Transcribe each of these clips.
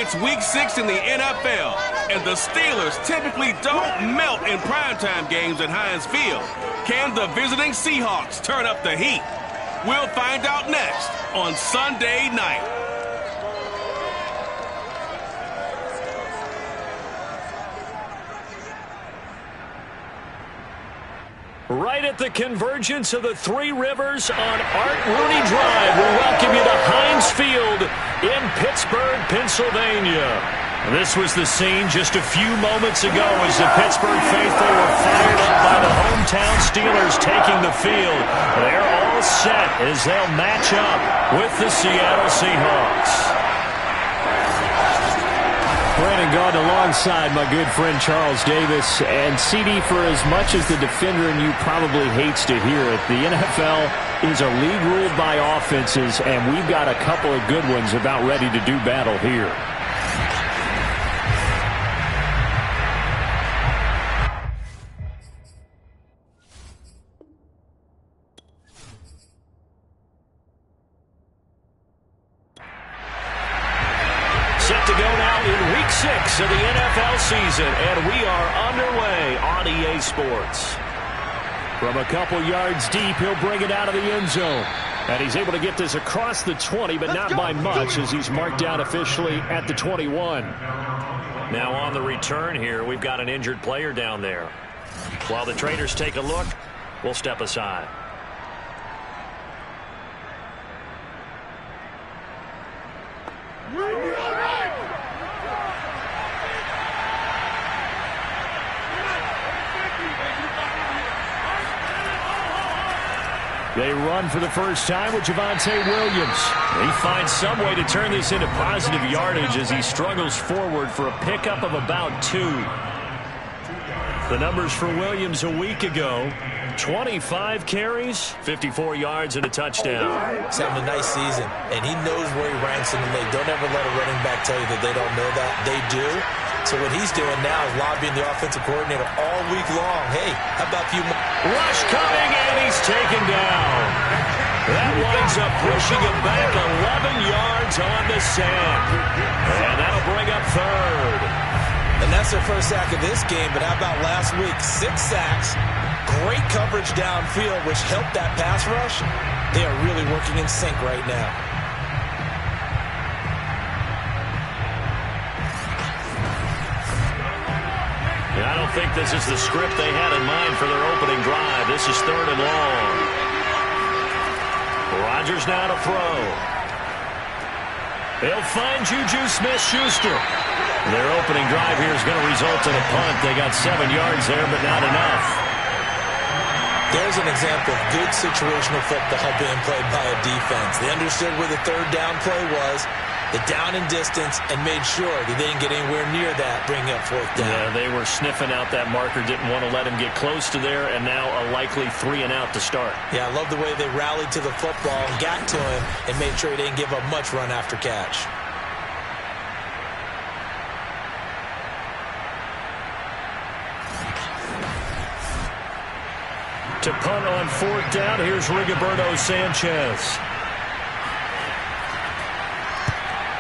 It's Week 6 in the NFL, and the Steelers typically don't melt in primetime games at Heinz Field. Can the visiting Seahawks turn up the heat? We'll find out next on Sunday night. Right at the convergence of the Three Rivers on Art Rooney Drive, we welcome you to Heinz Field in Pittsburgh, Pennsylvania. This was the scene just a few moments ago as the Pittsburgh faithful were fired up by the hometown Steelers taking the field. They're all set as they'll match up with the Seattle Seahawks. Brandon Gaudin alongside my good friend Charles Davis. And CD, for as much as the defender in you probably hates to hear it, the NFL is a league ruled by offenses, and we've got a couple of good ones about ready to do battle here. Set to go now in Week 6 of the NFL season, and we are underway on EA Sports. From a couple yards deep, he'll bring it out of the end zone. And he's able to get this across the 20, but not by much, as he's marked down officially at the 21. Now on the return here, we've got an injured player down there. While the traders take a look, we'll step aside. They run for the first time with Javonte Williams. He finds some way to turn this into positive yardage as he struggles forward for a pickup of about 2. The numbers for Williams a week ago: 25 carries, 54 yards, and a touchdown. He's having a nice season, and he knows where he ranks in the league. Don't ever let a running back tell you that they don't know that. They do. So what he's doing now is lobbying the offensive coordinator all week long. Hey, how about you? Rush coming, and he's taken down. That winds up pushing him back 11 yards on the sack. And that'll bring up third. And that's their first sack of this game, but how about last week? 6 sacks, great coverage downfield, which helped that pass rush. They are really working in sync right now. I don't think this is the script they had in mind for their opening drive. This is 3rd and long. Rodgers now to throw. They'll find Juju Smith-Schuster. Their opening drive here is going to result in a punt. They got 7 yards there, but not enough. There's an example of good situational football being played by a defense. They understood where the 3rd down play was, the down and distance, and made sure that they didn't get anywhere near that, bringing up 4th down. Yeah, they were sniffing out that marker, didn't want to let him get close to there, and now a likely 3 and out to start. Yeah, I love the way they rallied to the football and got to him and made sure he didn't give up much run after catch. To punt on 4th down, here's Rigoberto Sanchez.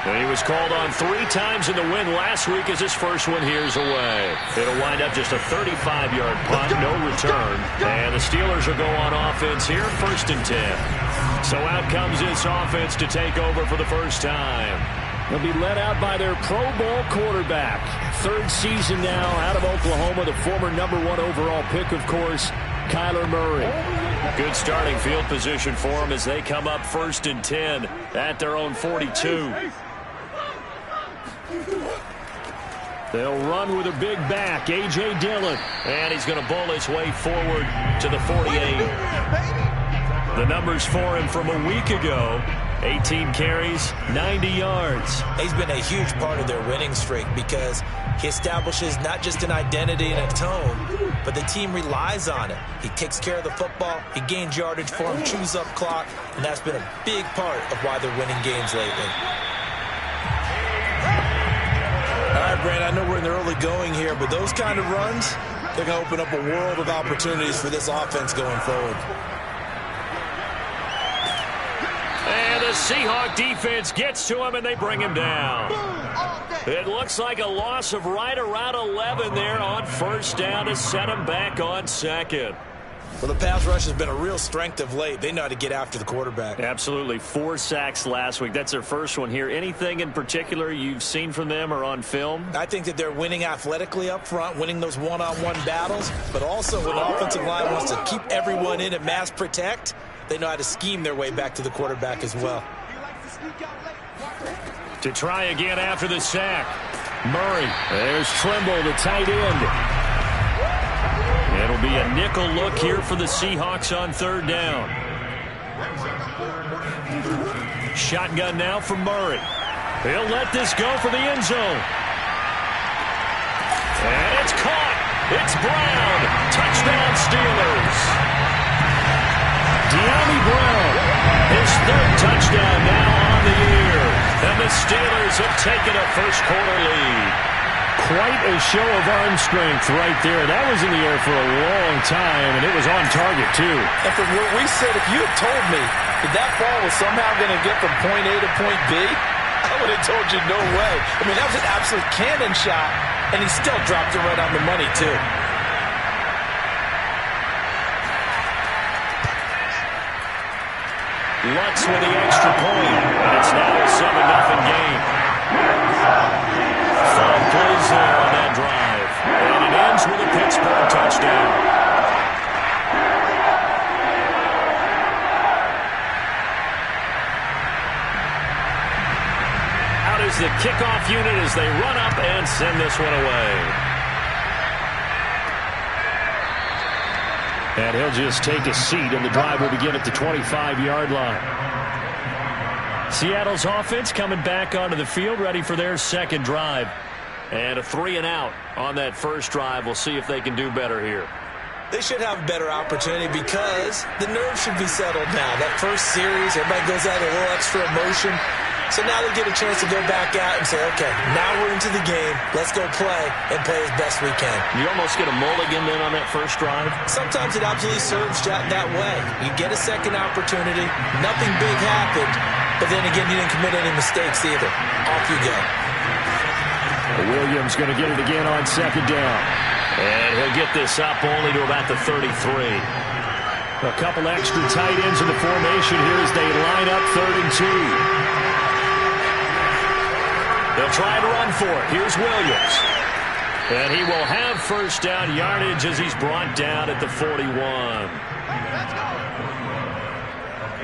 And he was called on 3 times in the win last week as his first one here's away. It'll wind up just a 35-yard punt, no return. And the Steelers will go on offense here, 1st and 10. So out comes this offense to take over for the first time. They'll be led out by their Pro Bowl quarterback. 3rd season now out of Oklahoma, the former #1 overall pick, of course, Kyler Murray. Good starting field position for them as they come up 1st and 10 at their own 42. They'll run with a big back, A.J. Dillon. And he's going to bowl his way forward to the 48. The numbers for him from a week ago: 18 carries, 90 yards. He's been a huge part of their winning streak because he establishes not just an identity and a tone, but the team relies on it. He takes care of the football, he gains yardage for him, chews up clock, and that's been a big part of why they're winning games lately. All right, Brand, I know we're in the early going here, but those kind of runs, they're going to open up a world of opportunities for this offense going forward. And the Seahawk defense gets to him, and they bring him down. It looks like a loss of right around 11 there on first down to set him back on second. Well, the pass rush has been a real strength of late. They know how to get after the quarterback. Absolutely. 4 sacks last week. That's their first one here. Anything in particular you've seen from them or on film? I think that they're winning athletically up front, winning those one-on-one battles, but also when the offensive line wants to keep everyone in and mass protect, they know how to scheme their way back to the quarterback as well. To try again after the sack. Murray. There's Trimble, the tight end. It'll be a nickel look here for the Seahawks on third down. Shotgun now for Murray. He'll let this go for the end zone. And it's caught. It's Brown. Touchdown Steelers. De'Ami Brown. His third touchdown now on the year. And the Steelers have taken a first quarter lead. Quite a show of arm strength right there. That was in the air for a long time, and it was on target, too. And from where we said, if you had told me that that ball was somehow going to get from point A to point B, I would have told you no way. I mean, that was an absolute cannon shot, and he still dropped it right on the money, too. Lutz with the extra point, and it's now a 7-0 game. 5 plays there on that drive, and it ends with a Pittsburgh touchdown. Out is the kickoff unit as they run up and send this one away. And he'll just take a seat, and the drive will begin at the 25-yard line. Seattle's offense coming back onto the field, ready for their second drive. And a 3-and-out on that first drive. We'll see if they can do better here. They should have a better opportunity because the nerves should be settled now. That first series, everybody goes out with a little extra emotion. So now they get a chance to go back out and say, okay, now we're into the game. Let's go play and play as best we can. You almost get a mulligan then on that first drive? Sometimes it absolutely serves that way. You get a second opportunity. Nothing big happened. But then again, you didn't commit any mistakes either. Off you go. Williams going to get it again on second down. And he'll get this up only to about the 33. A couple extra tight ends in the formation here as they line up 3rd and 2. They'll try to run for it. Here's Williams. And he will have first down yardage as he's brought down at the 41.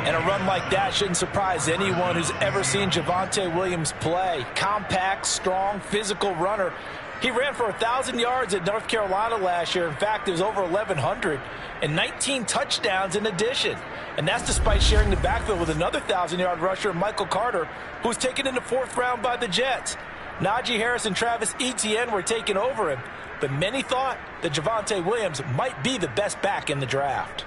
And a run like that shouldn't surprise anyone who's ever seen Javonte Williams play. Compact, strong, physical runner. He ran for 1,000 yards at North Carolina last year. In fact, it was over 1,100 and 19 touchdowns in addition. And that's despite sharing the backfield with another 1,000-yard rusher, Michael Carter, who was taken in the 4th round by the Jets. Najee Harris and Travis Etienne were taking over him, but many thought that Javonte Williams might be the best back in the draft.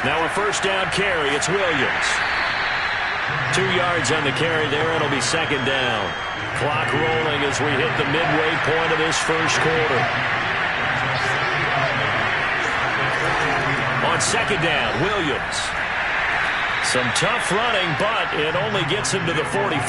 Now a first down carry. It's Williams. 2 yards on the carry there. It'll be second down. Clock rolling as we hit the midway point of this first quarter. On second down, Williams. Some tough running, but it only gets him to the 45.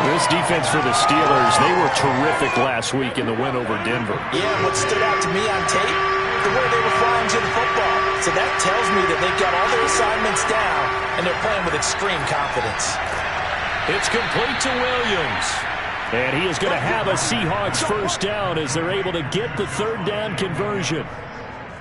This defense for the Steelers, they were terrific last week in the win over Denver. Yeah, what stood out to me on tape, the way they were flying to the football. So that tells me that they've got all their assignments down, and they're playing with extreme confidence. It's complete to Williams. And he is going to have a Seahawks first down as they're able to get the 3rd down conversion.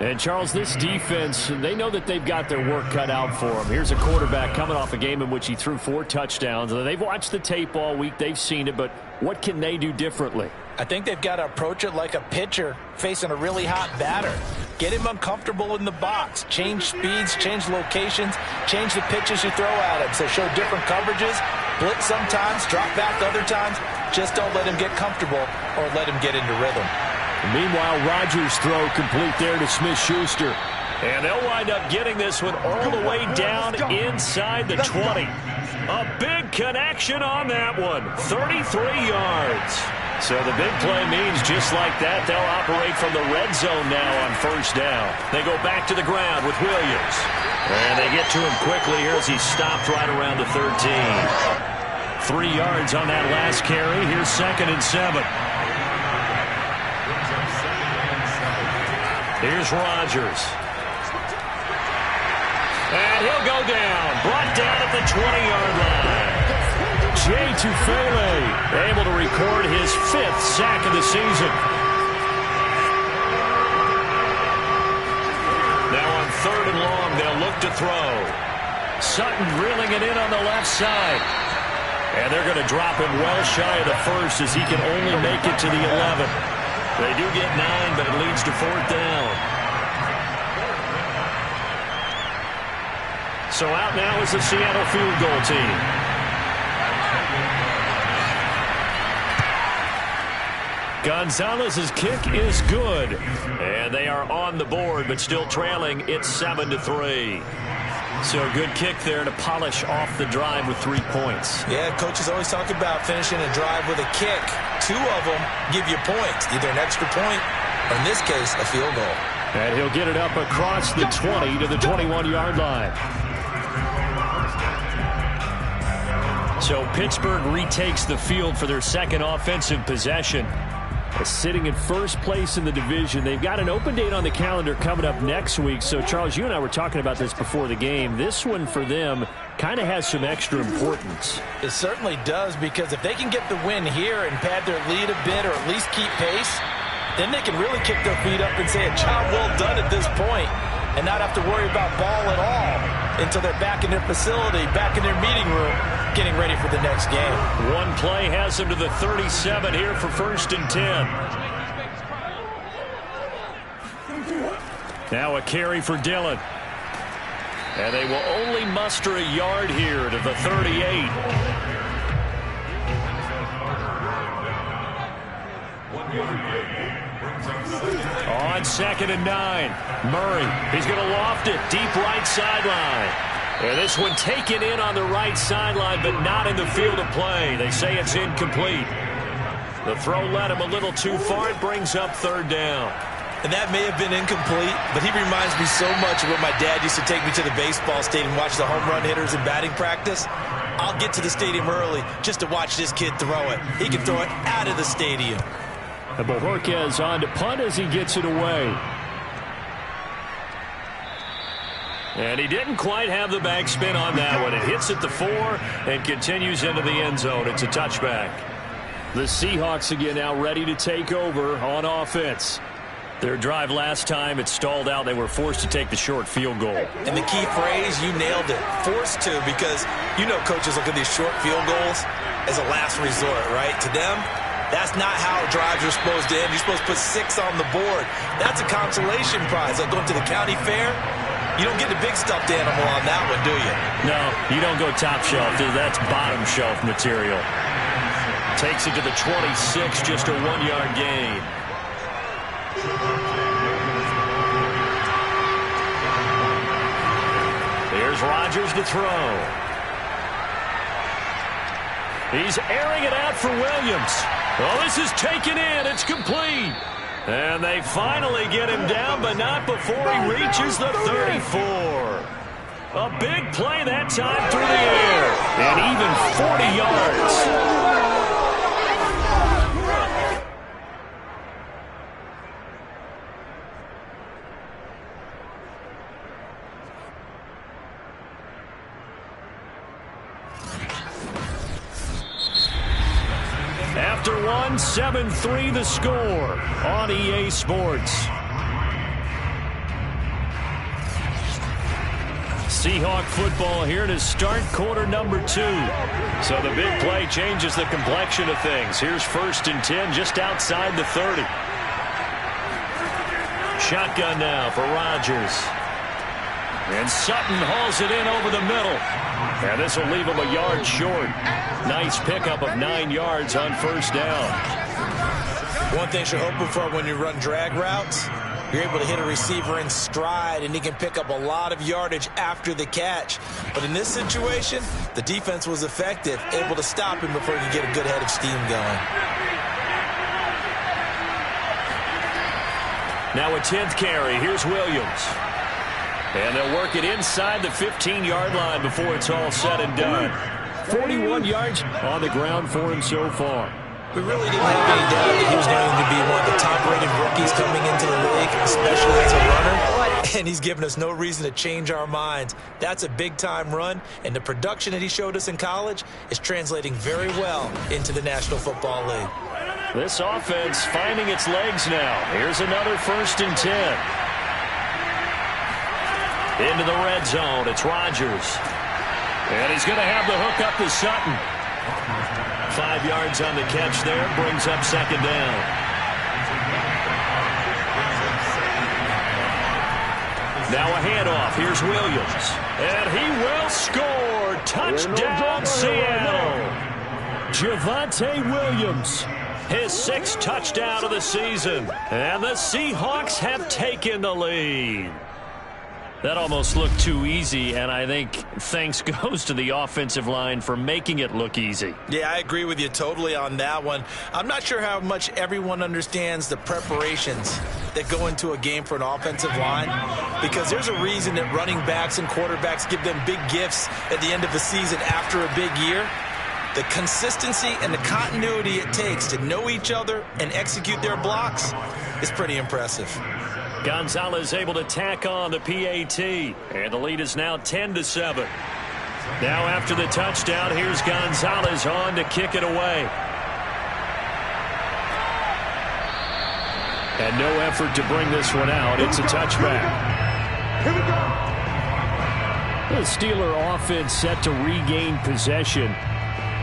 And, Charles, this defense, they know that they've got their work cut out for them. Here's a quarterback coming off a game in which he threw 4 touchdowns. They've watched the tape all week. They've seen it, but what can they do differently? I think they've got to approach it like a pitcher facing a really hot batter. Get him uncomfortable in the box. Change speeds, change locations, change the pitches you throw at him. So show different coverages, blitz sometimes, drop back other times. Just don't let him get comfortable or let him get into rhythm. Meanwhile, Rodgers' throw complete there to Smith-Schuster. And they'll wind up getting this one all the way down inside the 20. A big connection on that one. 33 yards. So the big play means just like that, they'll operate from the red zone now on first down. They go back to the ground with Williams. And they get to him quickly here as he stopped right around the 13. 3 yards on that last carry. Here's 2nd and 7. Here's Rodgers. And he'll go down. Brought down at the 20-yard line. Jay Tufele able to record his 5th sack of the season. Now on 3rd and long, they'll look to throw. Sutton reeling it in on the left side. And they're going to drop him well shy of the 1st as he can only make it to the 11. They do get 9, but it leads to 4th down. So out now is the Seattle field goal team. Gonzalez's kick is good. And they are on the board, but still trailing. It's 7-3. So a good kick there to polish off the drive with 3 points. Yeah, coaches always talk about finishing a drive with a kick. 2 of them give you points, either an extra point or, in this case, a field goal. And he'll get it up across the 20 to the 21-yard line. So Pittsburgh retakes the field for their 2nd offensive possession. Sitting in first place in the division. They've got an open date on the calendar coming up next week. So, Charles, you and I were talking about this before the game. This one for them kind of has some extra importance. It certainly does, because if they can get the win here and pad their lead a bit or at least keep pace, then they can really kick their feet up and say a job well done at this point and not have to worry about ball at all until they're back in their facility, back in their meeting room, getting ready for the next game. One play has them to the 37 here for 1st and 10. Now a carry for Dillon. And they will only muster a yard here to the 38. On 2nd and 9. Murray, he's going to loft it deep right sideline. And this one taken in on the right sideline, but not in the field of play. They say it's incomplete. The throw led him a little too far. It brings up 3rd down. And that may have been incomplete, but he reminds me so much of when my dad used to take me to the baseball stadium and watch the home run hitters in batting practice. I'll get to the stadium early just to watch this kid throw it. He can throw it out of the stadium. And Bojorquez on to punt as he gets it away. And he didn't quite have the backspin on that one. It hits at the 4 and continues into the end zone. It's a touchback. The Seahawks again now ready to take over on offense. Their drive last time, it stalled out. They were forced to take the short field goal. And the key phrase, you nailed it. Forced to, because you know coaches look at these short field goals as a last resort, right? To them, that's not how drives are supposed to end. You're supposed to put 6 on the board. That's a consolation prize. Like going to the county fair, you don't get the big stuffed animal on that one, do you? No, you don't go top shelf. That's bottom shelf material. Takes it to the 26, just a 1-yard gain. Here's Rodgers to throw. He's airing it out for Williams. Oh, this is taken in. It's complete. And they finally get him down, but not before he reaches the 34. A big play that time through the air. And even 40 yards. After 7-3 the score on EA Sports. Seahawk football here to start quarter number 2. So the big play changes the complexion of things. Here's 1st and 10 just outside the 30. Shotgun now for Rodgers. And Sutton hauls it in over the middle. And this will leave him a yard short. Nice pickup of 9 yards on 1st down. One thing you're hoping for when you run drag routes, you're able to hit a receiver in stride, and he can pick up a lot of yardage after the catch. But in this situation, the defense was effective, able to stop him before he could get a good head of steam going. Now a 10th carry. Here's Williams. And they'll work it inside the 15-yard line before it's all said and done. 41 yards on the ground for him so far. We really didn't have any doubt that he was going to be one of the top-rated rookies coming into the league, especially as a runner. And he's given us no reason to change our minds. That's a big-time run, and the production that he showed us in college is translating very well into the National Football League. This offense finding its legs now. Here's another 1st and 10. Into the red zone. It's Rodgers. And he's going to have the hook up to Sutton. 5 yards on the catch there. Brings up 2nd down. Now a handoff. Here's Williams. And he will score. Touchdown, Seattle. Javonte Williams. His 6th touchdown of the season. And the Seahawks have taken the lead. That almost looked too easy, and I think thanks goes to the offensive line for making it look easy. Yeah, I agree with you totally on that one. I'm not sure how much everyone understands the preparations that go into a game for an offensive line, because there's a reason that running backs and quarterbacks give them big gifts at the end of the season after a big year. The consistency and the continuity it takes to know each other and execute their blocks is pretty impressive. Gonzalez able to tack on the PAT, and the lead is now 10-7. Now after the touchdown, here's Gonzalez on to kick it away. And no effort to bring this one out. It's a touchback. Here we go. The Steeler offense set to regain possession.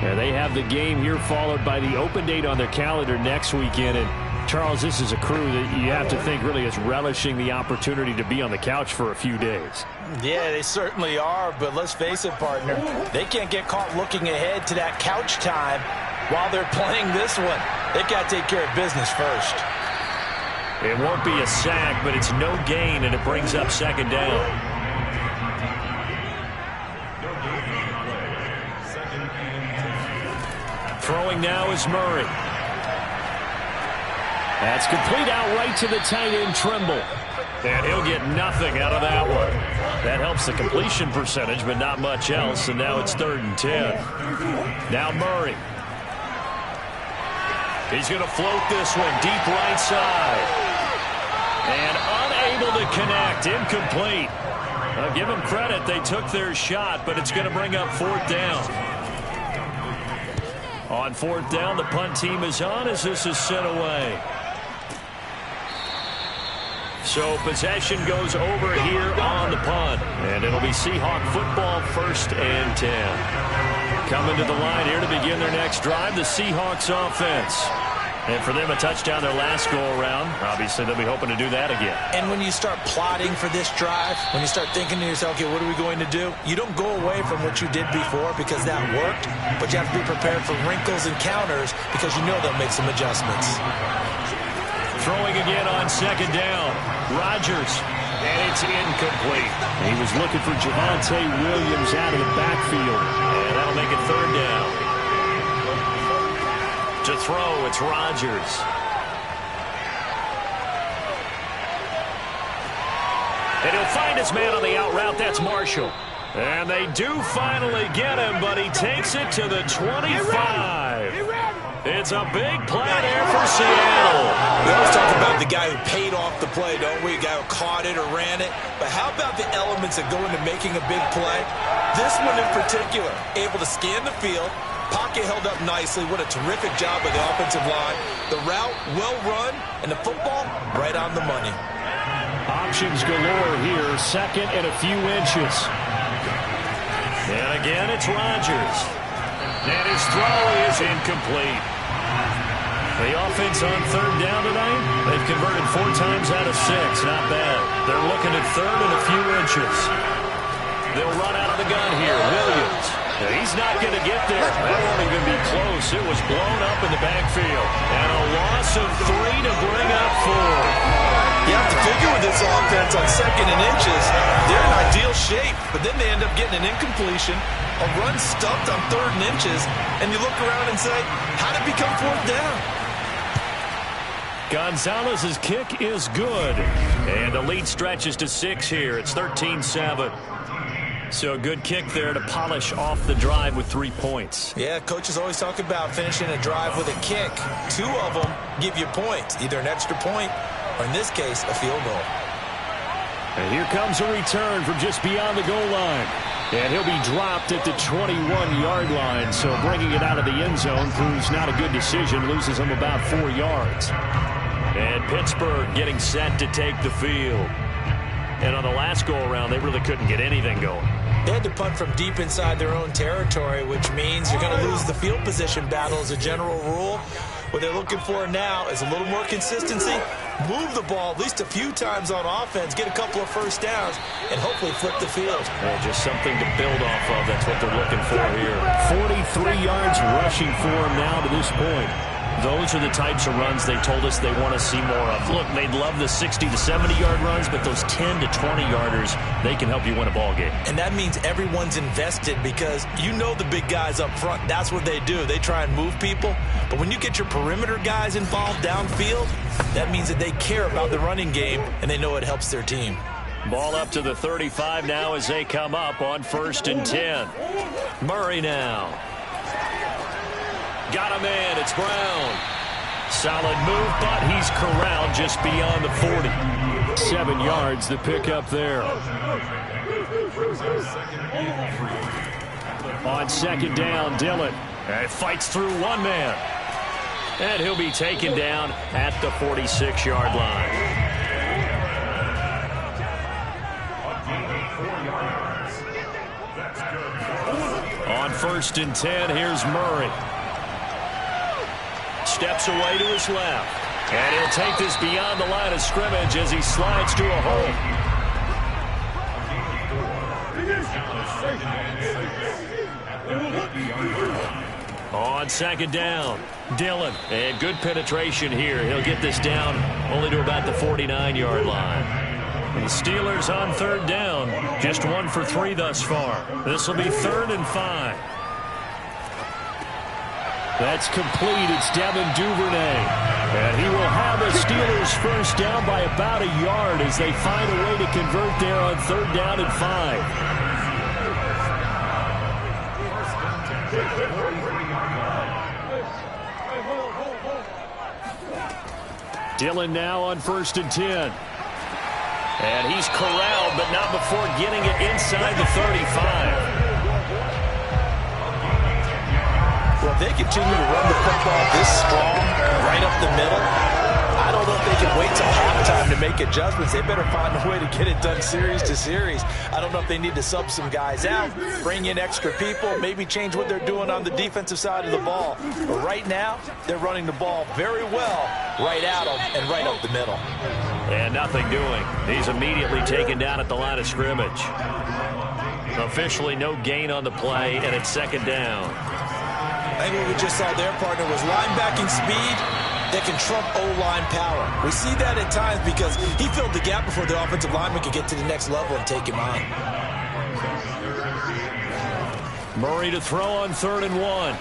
And they have the game here followed by the open date on their calendar next weekend. And Charles, this is a crew that you have to think really is relishing the opportunity to be on the couch for a few days. Yeah, they certainly are, but let's face it, partner, they can't get caught looking ahead to that couch time while they're playing this one. They've got to take care of business first. It won't be a sack, but it's no gain, and it brings up 2nd down. Throwing now is Murray. That's complete out right to the tight end, Trimble. And he'll get nothing out of that one. That helps the completion percentage, but not much else. And now it's 3rd and 10. Now Murray. He's going to float this one deep right side. And unable to connect. Incomplete. I'll give them credit. They took their shot, but it's going to bring up 4th down. On 4th down, the punt team is on as this is sent away. So possession goes over here on the punt. And it'll be Seahawk football, 1st and 10. Coming to the line here to begin their next drive, the Seahawks offense. And for them, a touchdown their last go-around. Obviously, they'll be hoping to do that again. And when you start plotting for this drive, when you start thinking to yourself, okay, what are we going to do? You don't go away from what you did before because that worked, but you have to be prepared for wrinkles and counters because you know they'll make some adjustments. Throwing again on 2nd down. Rodgers. And it's incomplete. He was looking for Javonte Williams out of the backfield. And that'll make it 3rd down. To throw, it's Rodgers. And he'll find his man on the out route. That's Marshall. And they do finally get him, but he takes it to the 25. It's a big play there for Seattle. We always talk about the guy who paid off the play, don't we? The guy who caught it or ran it. But how about the elements that go into making a big play? This one in particular, able to scan the field. Pocket held up nicely. What a terrific job by the offensive line. The route, well run, and the football, right on the money. Options galore here. 2nd and a few inches. And again, it's Rodgers. And his throw is incomplete. The offense on 3rd down tonight, they've converted 4 times out of 6. Not bad. They're looking at 3rd and a few inches. They'll run out of the gun here. Williams. He's not going to get there. That won't even be close. It was blown up in the backfield. And a loss of 3 to bring up 4. You have to figure with this offense on 2nd and inches, they're in ideal shape, but then they end up getting an incompletion, a run stuffed on 3rd and inches, and you look around and say, how did it become 4th down? Gonzalez's kick is good. And the lead stretches to 6 here. It's 13-7. So a good kick there to polish off the drive with 3 points. Yeah, coaches always talk about finishing a drive with a kick. 2 of them give you points, either an extra point or, in this case, a field goal. And here comes a return from just beyond the goal line. And he'll be dropped at the 21-yard line. So bringing it out of the end zone proves not a good decision. Loses him about 4 yards. And Pittsburgh getting set to take the field. And on the last go-around, they really couldn't get anything going. They had to punt from deep inside their own territory, which means you're going to lose the field position battle as a general rule. What they're looking for now is a little more consistency, move the ball at least a few times on offense, get a couple of first downs, and hopefully flip the field. Well, just something to build off of. That's what they're looking for here. 43 yards rushing for him now to this point. Those are the types of runs they told us they want to see more of. Look, they'd love the 60 to 70-yard runs, but those 10 to 20-yarders, they can help you win a ball game. And that means everyone's invested because you know the big guys up front. That's what they do. They try and move people. But when you get your perimeter guys involved downfield, that means that they care about the running game, and they know it helps their team. Ball up to the 35 now as they come up on 1st and 10. Murray now. Got a man. It's Brown. Solid move, but he's corralled just beyond the 40. 7 yards, the pickup there. On 2nd down, Dillon. And fights through one man. And he'll be taken down at the 46-yard line. On 1st and 10, here's Murray. Steps away to his left. And he'll take this beyond the line of scrimmage as he slides to a hole. On 2nd down, Dillon. And good penetration here. He'll get this down only to about the 49-yard line. And the Steelers on 3rd down. Just 1 for 3 thus far. This will be 3rd and 5. That's complete. It's Devin Duvernay. And he will have the Steelers first down by about a yard as they find a way to convert there on 3rd down and 5. Dillon now on 1st and 10. And he's corralled, but not before getting it inside the 35. Well, if they continue to run the football this strong, right up the middle, I don't know if they can wait till halftime to make adjustments. They better find a way to get it done series to series. I don't know if they need to sub some guys out, bring in extra people, maybe change what they're doing on the defensive side of the ball. But right now, they're running the ball very well right at them and right up the middle. And nothing doing. He's immediately taken down at the line of scrimmage. Officially no gain on the play, and it's 2nd down. I think what we just saw their partner was linebacking speed that can trump O-line power. We see that at times because he filled the gap before the offensive lineman could get to the next level and take him on. Murray to throw on 3rd and 1.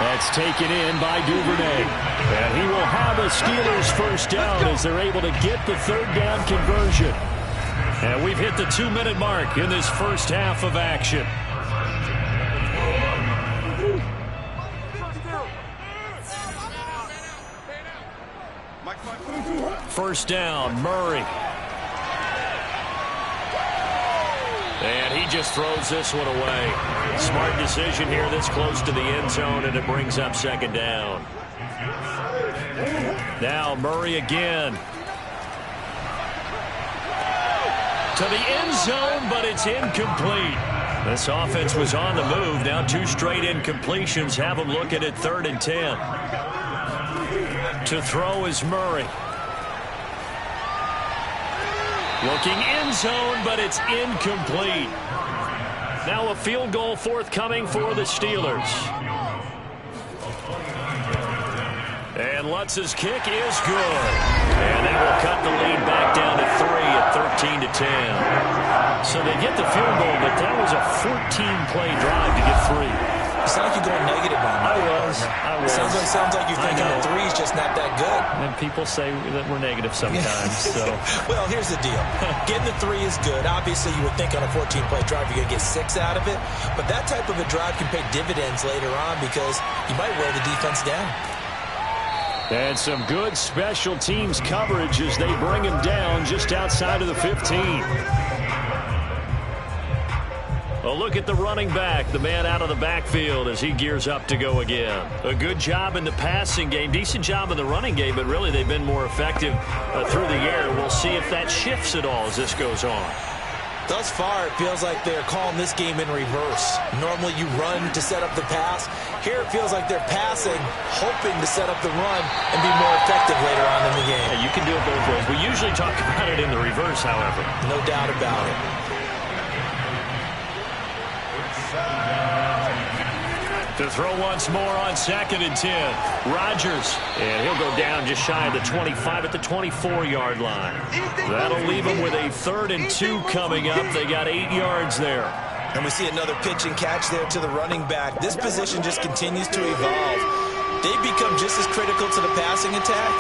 That's taken in by Duvernay. And he will have a Steelers first down as they're able to get the 3rd down conversion. And we've hit the 2-minute mark in this first half of action. First down, Murray. And he just throws this one away. Smart decision here this close to the end zone, and it brings up 2nd down. Now Murray again. To the end zone, but it's incomplete. This offense was on the move. Now 2 straight incompletions have them looking at 3rd and 10. To throw is Murray. Looking end zone, but it's incomplete. Now a field goal forthcoming for the Steelers. And Lutz's kick is good. And that will cut the lead back down to 3 at 13 to 10. So they get the field goal, but that was a 14-play drive to get 3. You sound like you're going negative on that. I was. Sounds like you're thinking the three's just not that good. And people say that we're negative sometimes. So, well, here's the deal. Getting the three is good. Obviously, you would think on a 14-play drive you're going to get 6 out of it. But that type of a drive can pay dividends later on because you might wear the defense down. And some good special teams coverage as they bring him down just outside of the 15. A look at the running back, the man out of the backfield as he gears up to go again. A good job in the passing game, decent job in the running game, but really they've been more effective through the air. We'll see if that shifts at all as this goes on. Thus far, it feels like they're calling this game in reverse. Normally you run to set up the pass. Here it feels like they're passing, hoping to set up the run and be more effective later on in the game. Yeah, you can do it both ways. We usually talk about it in the reverse, however. No doubt about it. To throw once more on 2nd and 10. Rodgers, and he'll go down just shy of the 25 at the 24-yard line. That'll leave him with a 3rd and 2 coming up. They got 8 yards there. And we see another pitch and catch there to the running back. This position just continues to evolve. They become just as critical to the passing attack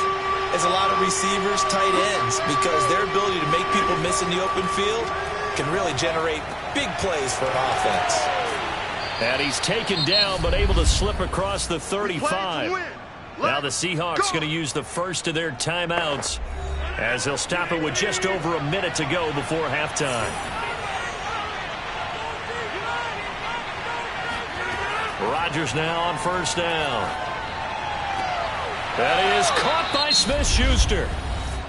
as a lot of receivers, tight ends, because their ability to make people miss in the open field can really generate big plays for an offense. And he's taken down, but able to slip across the 35. Now the Seahawks going to use the first of their timeouts as they'll stop it with just over a minute to go before halftime. Rodgers now on 1st down. That is caught by Smith-Schuster.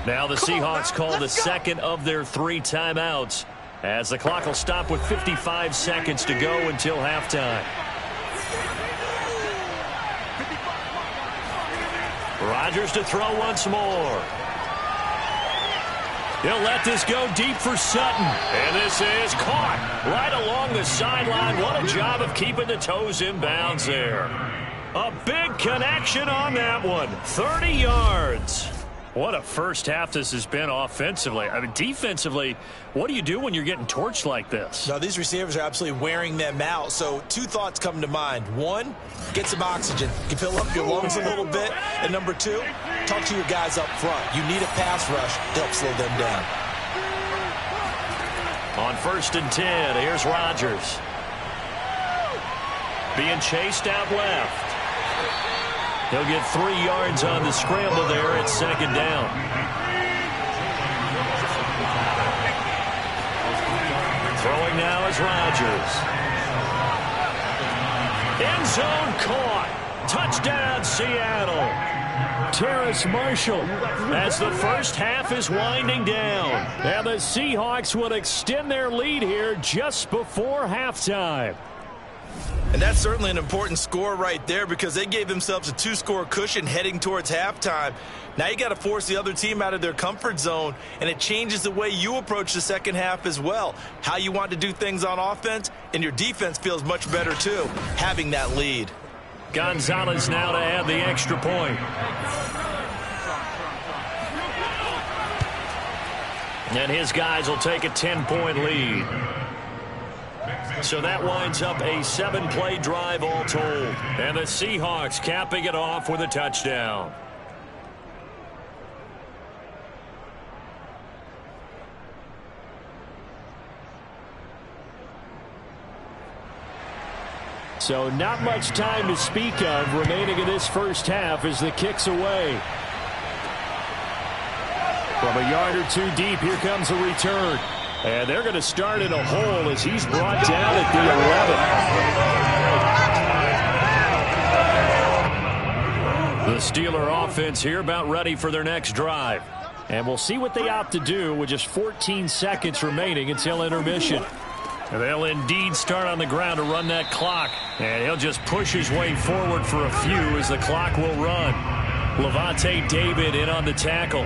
Now the Seahawks call the second of their 3 timeouts, as the clock will stop with 55 seconds to go until halftime. Rodgers to throw once more. He'll let this go deep for Sutton. And this is caught right along the sideline. What a job of keeping the toes in bounds there. A big connection on that one. 30 yards. What a first half this has been offensively. I mean, defensively, what do you do when you're getting torched like this? Now, these receivers are absolutely wearing them out. So 2 thoughts come to mind. 1, get some oxygen. You can fill up your lungs a little bit. And number 2, talk to your guys up front. You need a pass rush to help slow them down. On 1st and 10, here's Rodgers. Being chased out left. He'll get 3 yards on the scramble there at 2nd down. Throwing now is Rodgers. End zone caught. Touchdown, Seattle. Terrace Marshall as the first half is winding down. And the Seahawks will extend their lead here just before halftime. And that's certainly an important score right there because they gave themselves a 2-score cushion heading towards halftime. Now you got to force the other team out of their comfort zone, and it changes the way you approach the second half as well. How you want to do things on offense, and your defense feels much better too, having that lead. Gonzalez now to add the extra point. And his guys will take a 10-point lead. So that winds up a 7-play drive all told. And the Seahawks capping it off with a touchdown. So not much time to speak of remaining in this first half as the kick's away. From a yard or 2 deep, here comes a return. And they're going to start in a hole as he's brought down at the 11. The Steeler offense here about ready for their next drive. And we'll see what they opt to do with just 14 seconds remaining until intermission. And they'll indeed start on the ground to run that clock. And he'll just push his way forward for a few as the clock will run. Levante David in on the tackle.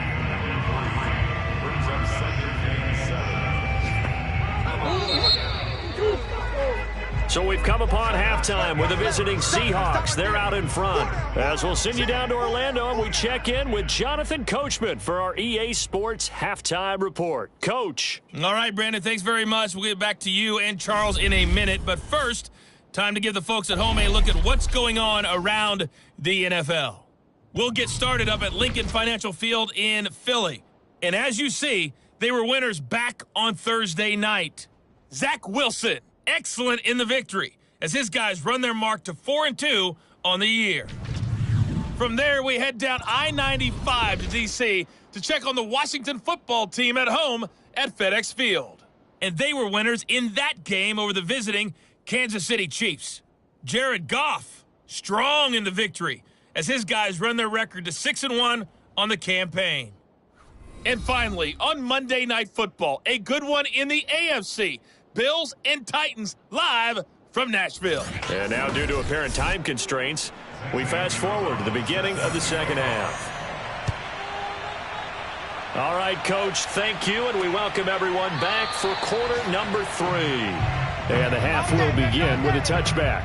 So we've come upon halftime with the visiting Seahawks. They're out in front. As we'll send you down to Orlando and we check in with Jonathan Coachman for our EA Sports Halftime Report. Coach. All right, Brandon, thanks very much. We'll get back to you and Charles in a minute. But first, Time to give the folks at home a look at what's going on around the NFL. We'll get started up at Lincoln Financial Field in Philly. And as you see, they were winners back on Thursday night. Zach Wilson, excellent in the victory, as his guys run their mark to 4-2 on the year. From there, we head down I-95 to D.C. to check on the Washington football team at home at FedEx Field. And they were winners in that game over the visiting Kansas City Chiefs. Jared Goff, strong in the victory, as his guys run their record to 6-1 on the campaign. And finally, on Monday Night Football, a good one in the AFC. Bills and Titans live from Nashville. And now, due to apparent time constraints, we fast forward to the beginning of the second half. All right, Coach, thank you, and we welcome everyone back for quarter number 3. And the half will begin with a touchback.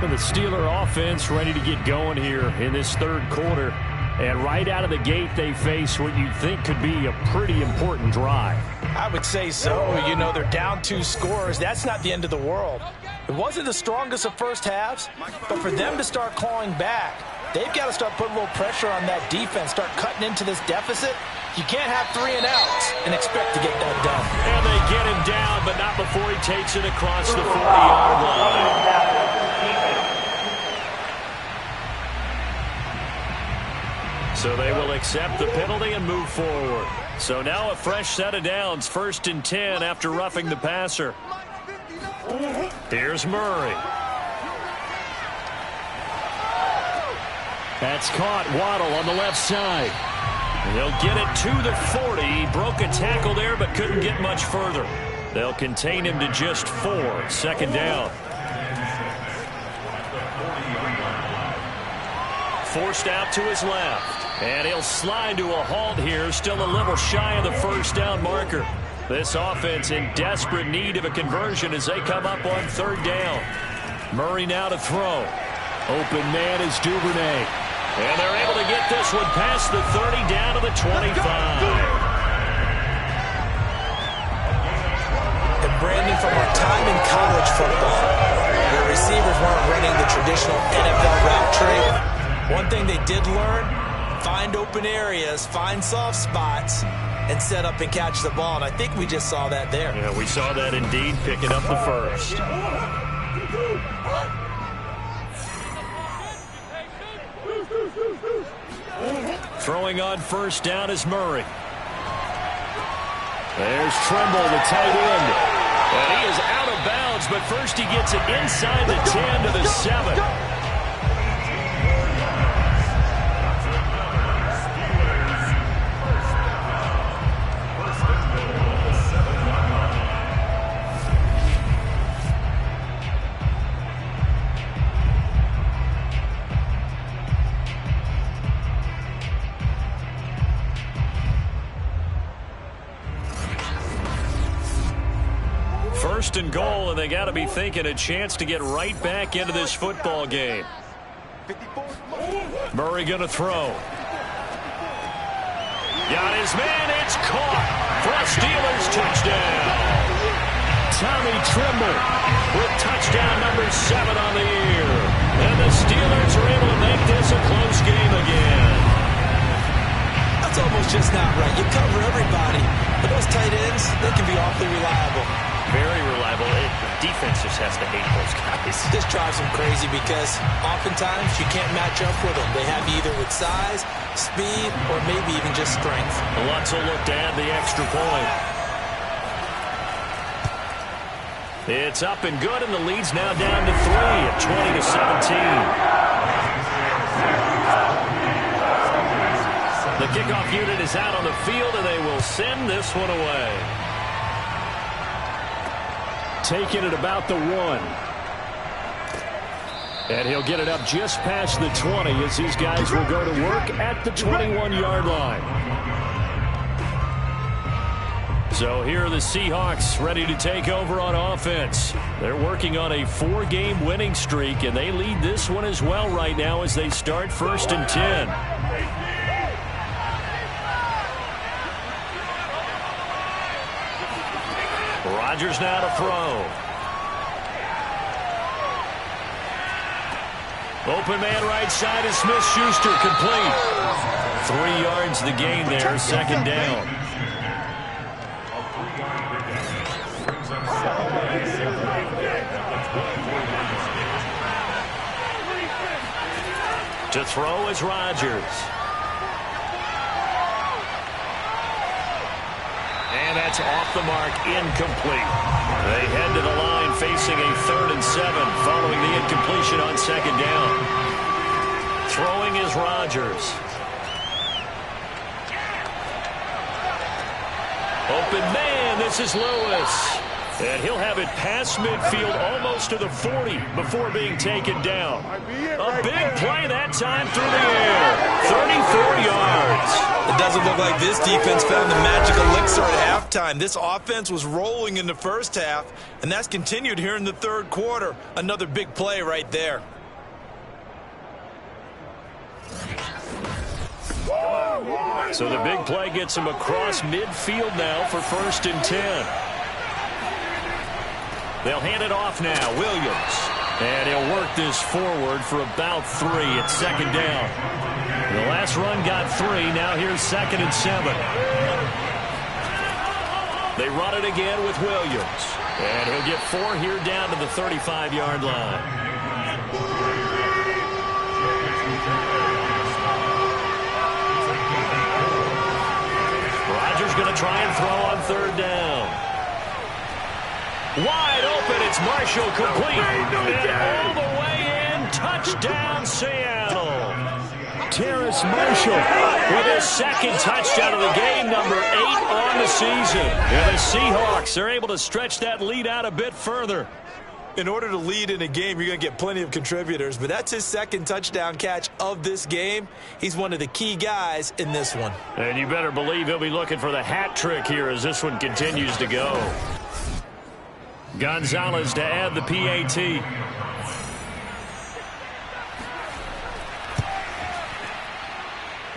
And the Steeler offense ready to get going here in this third quarter. And right out of the gate, they face what you think could be a pretty important drive. I would say so. You know, they're down 2 scores. That's not the end of the world. It wasn't the strongest of first halves, but for them to start clawing back, they've got to start putting a little pressure on that defense, start cutting into this deficit. You can't have 3 and outs and expect to get that done. And they get him down, but not before he takes it across the 40-yard line. So they will accept the penalty and move forward. So now a fresh set of downs, 1st and 10 after roughing the passer. Here's Murray. That's caught. Waddle on the left side. They'll get it to the 40. He broke a tackle there but couldn't get much further. They'll contain him to just 4. 2nd down. Forced out to his left. And he'll slide to a halt here, still a little shy of the 1st down marker. This offense in desperate need of a conversion as they come up on 3rd down. Murray now to throw. Open man is Duvernay. And they're able to get this one past the 30 down to the 25. And Brandon, from our time in college football, where receivers weren't running the traditional NFL route tree, one thing they did learn, find open areas, find soft spots, and set up and catch the ball. And I think we just saw that there. Yeah, we saw that indeed, picking up the 1st. Throwing on 1st down is Murray. There's Trimble, the tight end. And he is out of bounds, but first he gets it inside the 10 to the 7. First and goal, and they got to be thinking a chance to get right back into this football game. Murray going to throw. Got his man. It's caught for a Steelers touchdown. Tommy Trimble with touchdown number 7 on the year. And the Steelers are able to make this a close game again. That's almost just not right. You cover everybody, but those tight ends, they can be awfully reliable. Very reliable. Defense just has to hate those guys. This drives them crazy because oftentimes you can't match up with them. They have either with size, speed, or maybe even just strength. Lutz will look to add the extra point. It's up and good, and the lead's now down to 3 at 20-17. The kickoff unit is out on the field, and they will send this one away. Taking it about the 1. And he'll get it up just past the 20 as these guys will go to work at the 21-yard line. So here are the Seahawks ready to take over on offense. They're working on a 4-game winning streak, and they lead this one as well right now as they start 1st and 10. Rodgers now to throw. Open man right side is Smith-Schuster, complete. 3 yards the gain there, second down. To throw is Rodgers. And that's off the mark, incomplete. They head to the line facing a 3rd and 7 following the incompletion on second down. Throwing is Rodgers. Open man, this is Lewis. And he'll have it past midfield almost to the 40 before being taken down. A big play that time through the air. 34 yards. It doesn't look like this defense found the magic elixir at halftime. This offense was rolling in the first half, and that's continued here in the third quarter. Another big play right there. So the big play gets him across midfield now for 1st and 10. They'll hand it off now. Williams. And he'll work this forward for about 3 at second down. The last run got 3. Now here's 2nd and 7. They run it again with Williams. And he'll get 4 here down to the 35-yard line. Rodgers going to try and throw on 3rd down. Wide open, it's Marshall, complete. And all the way in, touchdown Seattle. Terrace Marshall with his 2nd touchdown of the game, number 8 on the season. And the Seahawks are able to stretch that lead out a bit further. In order to lead in a game, you're going to get plenty of contributors, but that's his 2nd touchdown catch of this game. He's one of the key guys in this one. And you better believe he'll be looking for the hat trick here as this one continues to go. Gonzalez to add the PAT.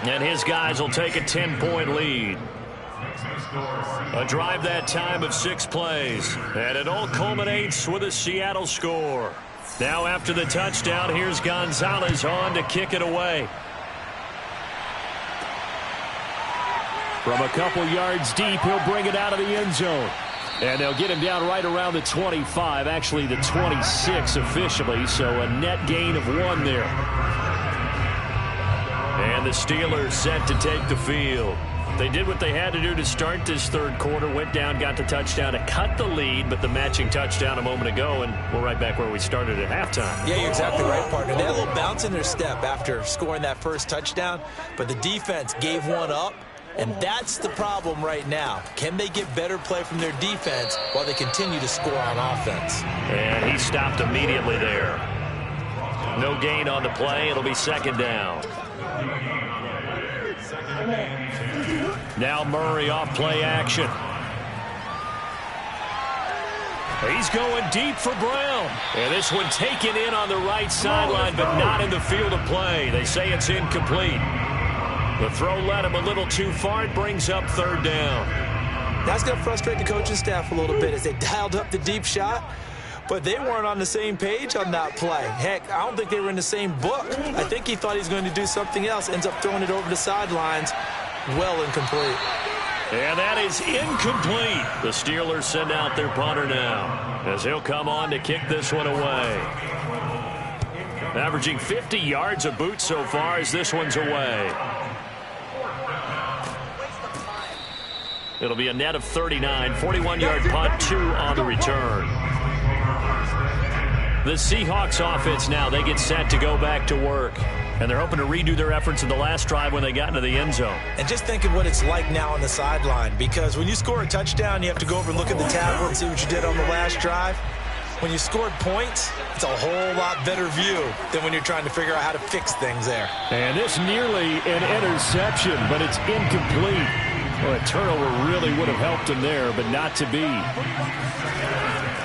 And his guys will take a 10-point lead. A drive that time of 6 plays. And it all culminates with a Seattle score. Now after the touchdown, here's Gonzalez on to kick it away. From a couple yards deep, he'll bring it out of the end zone. And they'll get him down right around the 25, actually the 26 officially, so a net gain of 1 there. And the Steelers set to take the field. They did what they had to do to start this third quarter, went down, got the touchdown to cut the lead, but the matching touchdown a moment ago, and we're right back where we started at halftime. Yeah, you're exactly right, partner. They had a little bounce in their step after scoring that first touchdown, but the defense gave one up. And that's the problem right now. Can they get better play from their defense while they continue to score on offense? And he stopped immediately there. No gain on the play. It'll be 2nd down. Now Murray off play action. He's going deep for Brown. And this one taken in on the right sideline, but not in the field of play. They say it's incomplete. The throw led him a little too far. It brings up 3rd down. That's going to frustrate the coaching staff a little bit as they dialed up the deep shot, but they weren't on the same page on that play. Heck, I don't think they were in the same book. I think he thought he was going to do something else, ends up throwing it over the sidelines. Well incomplete. And that is incomplete. The Steelers send out their punter now as he'll come on to kick this one away. Averaging 50 yards a boot so far as this one's away. It'll be a net of 39, 41-yard punt, 2 on the return. The Seahawks offense now, they get set to go back to work. And they're hoping to redo their efforts in the last drive when they got into the end zone. And just think of what it's like now on the sideline, because when you score a touchdown, you have to go over and look at the tablet and see what you did on the last drive. When you scored points, it's a whole lot better view than when you're trying to figure out how to fix things there. And this nearly an interception, but it's incomplete. Well, a turnover really would have helped him there, but not to be.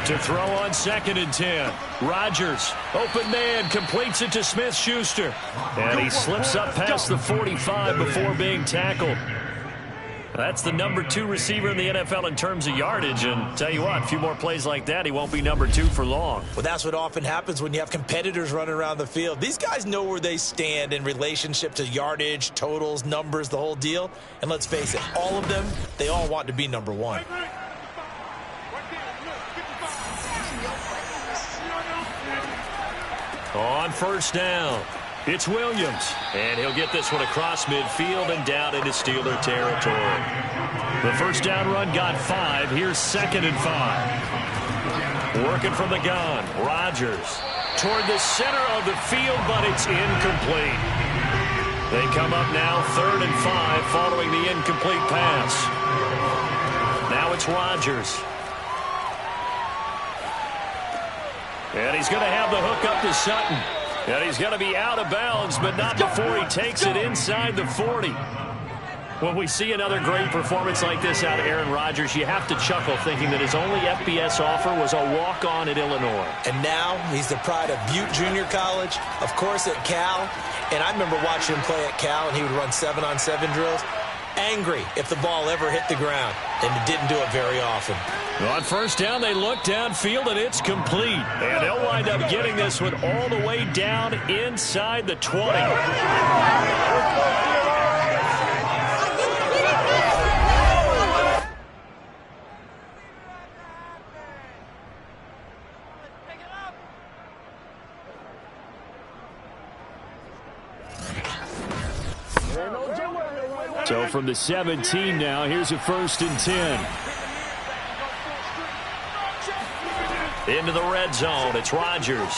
To throw on 2nd and 10. Rodgers, open man, completes it to Smith-Schuster. And he slips up past the 45 before being tackled. That's the number 2 receiver in the NFL in terms of yardage. And tell you what, a few more plays like that, he won't be number 2 for long. Well, that's what often happens when you have competitors running around the field. These guys know where they stand in relationship to yardage, totals, numbers, the whole deal. And let's face it, all of them, they all want to be number 1. On first down, it's Williams, and he'll get this one across midfield and down into Steeler territory. The first down run got 5. Here's 2nd and 5. Working from the gun, Rodgers toward the center of the field, but it's incomplete. They come up now 3rd and 5 following the incomplete pass. Now it's Rodgers. And he's going to have the hook up to Sutton. And he's going to be out of bounds, but not before he takes it inside the 40. When we see another great performance like this out of Aaron Rodgers, you have to chuckle thinking that his only FBS offer was a walk-on at Illinois. And now he's the pride of Butte Junior College, of course at Cal. And I remember watching him play at Cal, and he would run 7-on-7 drills. Angry if the ball ever hit the ground, and it didn't do it very often. On first down, they look downfield, and it's complete. And they'll wind up getting this one all the way down inside the 20. So from the 17 now, here's a 1st and 10. Into the red zone, it's Rodgers.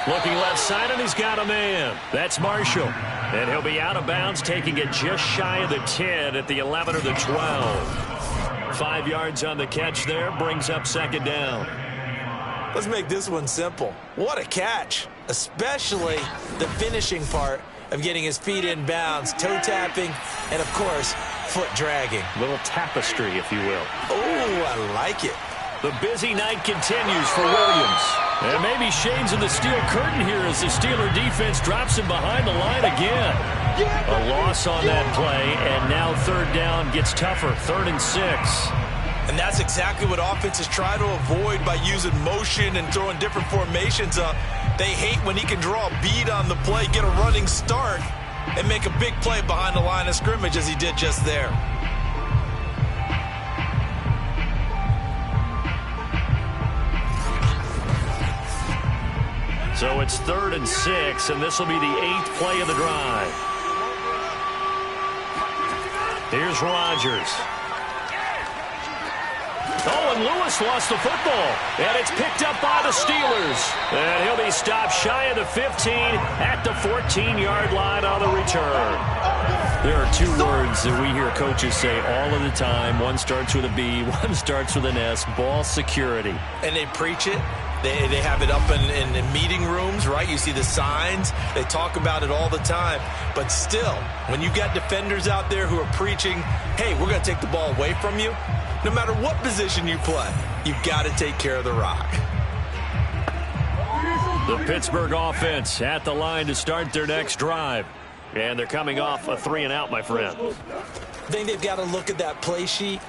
Looking left side, and he's got a man. That's Marshall. And he'll be out of bounds, taking it just shy of the 10 at the 11 or the 12. 5 yards on the catch there, brings up 2nd down. Let's make this one simple. What a catch, especially the finishing part of getting his feet in bounds, toe tapping, and of course, foot dragging. Little tapestry, if you will. Oh, I like it. The busy night continues for Williams. And maybe shades of the steel curtain here as the Steeler defense drops him behind the line again. A loss on that play, and now 3rd down gets tougher, 3rd and 6. And that's exactly what offenses try to avoid by using motion and throwing different formations up. They hate when he can draw a bead on the play, get a running start, and make a big play behind the line of scrimmage as he did just there. So it's 3rd and 6, and this will be the 8th play of the drive. Here's Rodgers. Oh, and Lewis lost the football. And it's picked up by the Steelers. And he'll be stopped shy of the 15 at the 14-yard line on the return. There are 2 words that we hear coaches say all of the time. One starts with a B, one starts with an S, ball security. And they preach it. They have it up in meeting rooms, right? You see the signs. They talk about it all the time. But still, when you got defenders out there who are preaching, hey, we're going to take the ball away from you, no matter what position you play, you've got to take care of the rock. The Pittsburgh offense at the line to start their next drive. And they're coming off a 3-and-out, my friend. I think they've got to look at that play sheet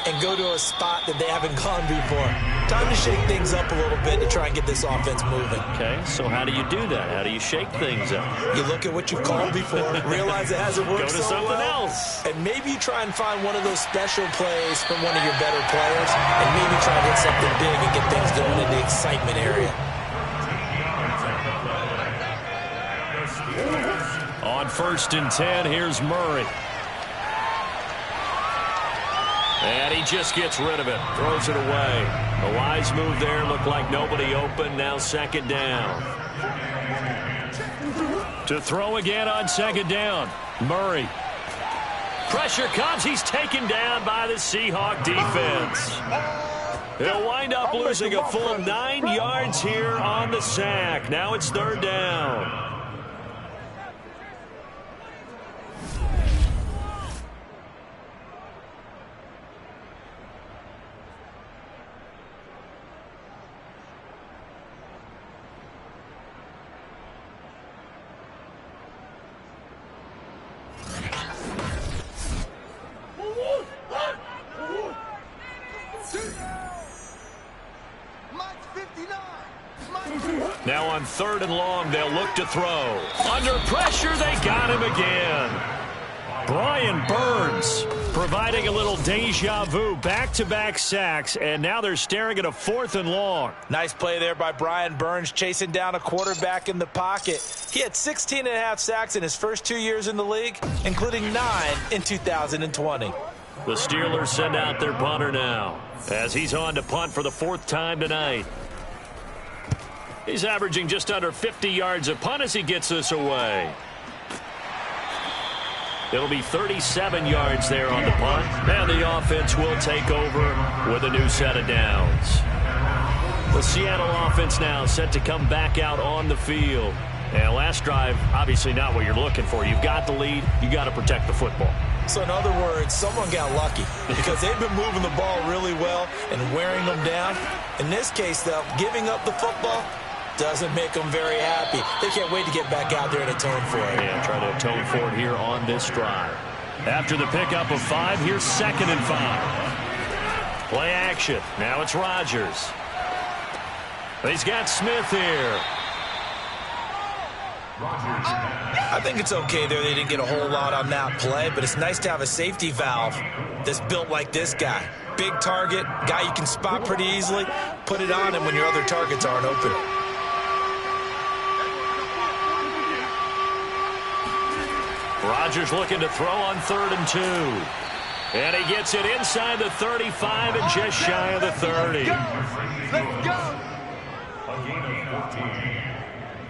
and go to a spot that they haven't gone before. Time to shake things up a little bit to try and get this offense moving. Okay, so how do you do that? How do you shake things up? You look at what you've called before, realize it hasn't worked Go to so something well, else. and maybe you try and find one of those special plays from one of your better players, and maybe try to hit something big and get things going in the excitement area. On 1st and 10, here's Murray. And he just gets rid of it, throws it away. A wise move there, looked like nobody open, now 2nd down. To throw again on 2nd down, Murray. Pressure comes, he's taken down by the Seahawk defense. He'll wind up losing a full 9 yards here on the sack. Now it's 3rd down. Now on 3rd and long, they'll look to throw. Under pressure, they got him again. Brian Burns providing a little deja vu, back-to-back sacks, and now they're staring at a 4th and long. Nice play there by Brian Burns, chasing down a quarterback in the pocket. He had 16.5 sacks in his first 2 years in the league, including 9 in 2020. The Steelers send out their punter now, as he's on to punt for the 4th time tonight. He's averaging just under 50 yards a punt as he gets this away. It'll be 37 yards there on the punt, and the offense will take over with a new set of downs. The Seattle offense now set to come back out on the field. And last drive, obviously not what you're looking for. You've got the lead. You got to protect the football. So in other words, someone got lucky because they've been moving the ball really well and wearing them down. In this case, though, giving up the football doesn't make them very happy. They can't wait to get back out there and atone for it. Yeah, try to atone for it here on this drive. After the pickup of 5, here's 2nd and 5. Play action. Now it's Rodgers. He's got Smith here. I think it's okay there. They didn't get a whole lot on that play, but it's nice to have a safety valve that's built like this guy. Big target, guy you can spot pretty easily. Put it on him when your other targets aren't open. Rodgers looking to throw on 3rd and 2. And he gets it inside the 35 and just shy of the 30. Let's go. A gain of 14.